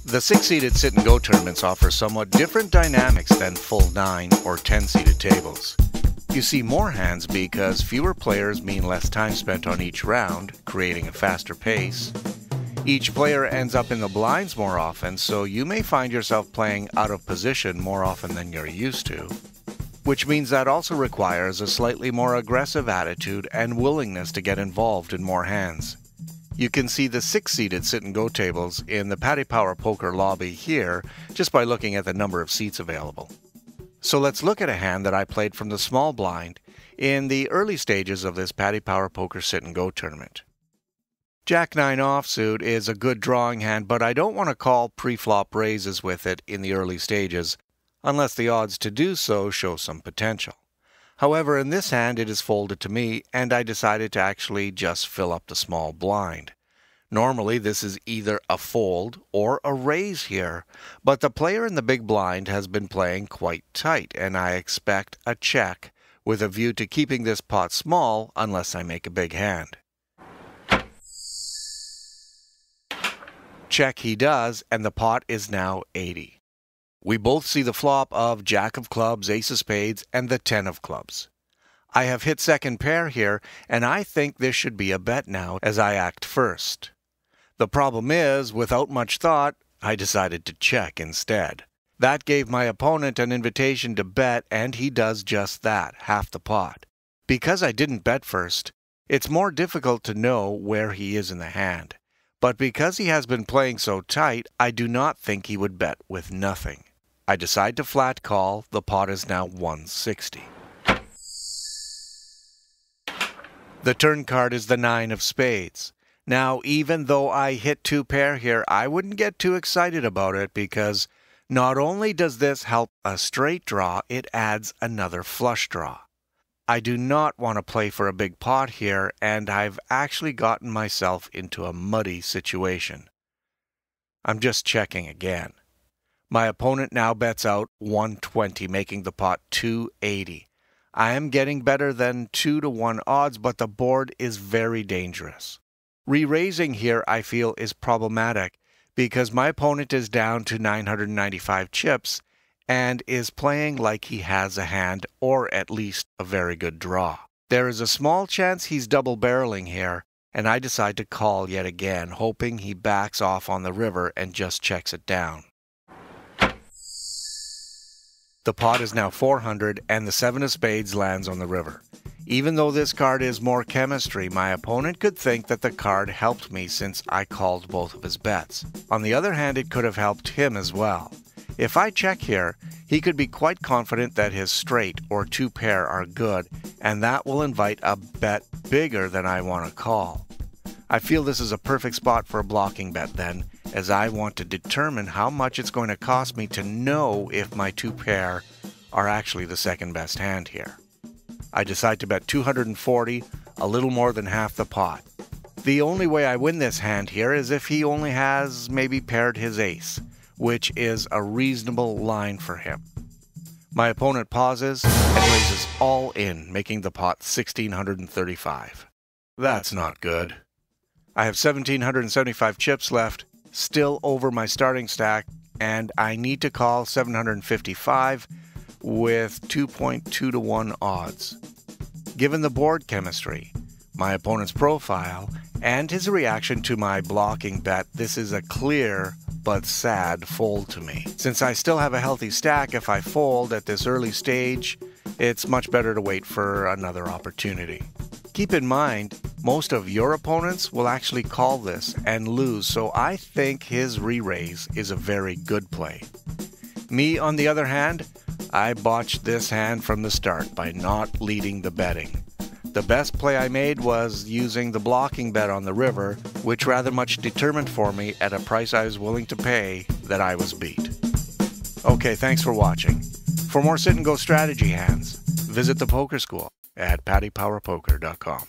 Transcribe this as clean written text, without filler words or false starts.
The 6-seated sit-and-go tournaments offer somewhat different dynamics than full 9 or 10-seated tables. You see more hands because fewer players mean less time spent on each round, creating a faster pace. Each player ends up in the blinds more often, so you may find yourself playing out of position more often than you're used to. Which means that also requires a slightly more aggressive attitude and willingness to get involved in more hands. You can see the 6-seated sit-and-go tables in the Paddy Power Poker lobby here just by looking at the number of seats available. So let's look at a hand that I played from the small blind in the early stages of this Paddy Power Poker sit-and-go tournament. Jack-9 offsuit is a good drawing hand, but I don't want to call pre-flop raises with it in the early stages unless the odds to do so show some potential. However, in this hand it is folded to me, and I decided to actually just fill up the small blind. Normally this is either a fold or a raise here, but the player in the big blind has been playing quite tight, and I expect a check with a view to keeping this pot small unless I make a big hand. Check he does, and the pot is now 80. We both see the flop of Jack of clubs, Ace of spades, and the 10 of clubs. I have hit second pair here, and I think this should be a bet now as I act first. The problem is, without much thought, I decided to check instead. That gave my opponent an invitation to bet, and he does just that, half the pot. Because I didn't bet first, it's more difficult to know where he is in the hand. But because he has been playing so tight, I do not think he would bet with nothing. I decide to flat call. The pot is now 160. The turn card is the 9 of spades. Now, even though I hit 2 pair here, I wouldn't get too excited about it because not only does this help a straight draw, it adds another flush draw. I do not want to play for a big pot here, and I've actually gotten myself into a muddy situation. I'm just checking again. My opponent now bets out 120, making the pot 280. I am getting better than 2-to-1 odds, but the board is very dangerous. Re-raising here, I feel, is problematic because my opponent is down to 995 chips and is playing like he has a hand or at least a very good draw. There is a small chance he's double-barreling here, and I decide to call yet again, hoping he backs off on the river and just checks it down. The pot is now 400, and the 7 of spades lands on the river. Even though this card is more chemistry, my opponent could think that the card helped me since I called both of his bets. On the other hand, it could have helped him as well. If I check here, he could be quite confident that his straight or 2 pair are good, and that will invite a bet bigger than I want to call. I feel this is a perfect spot for a blocking bet then, as I want to determine how much it's going to cost me to know if my 2 pair are actually the second best hand here. I decide to bet 240, a little more than half the pot. The only way I win this hand here is if he only has maybe paired his ace, which is a reasonable line for him. My opponent pauses and raises all in, making the pot 1,635. That's not good. I have 1,775 chips left, still over my starting stack, and I need to call 755 with 2.2-to-1 odds. Given the board chemistry, my opponent's profile, and his reaction to my blocking bet, this is a clear but sad fold to me. Since I still have a healthy stack, if I fold at this early stage, it's much better to wait for another opportunity. Keep in mind, most of your opponents will actually call this and lose, so I think his re-raise is a very good play. Me, on the other hand, I botched this hand from the start by not leading the betting. The best play I made was using the blocking bet on the river, which rather much determined for me at a price I was willing to pay that I was beat. Okay, thanks for watching. For more sit-and-go strategy hands, visit the Poker School at paddypowerpoker.com.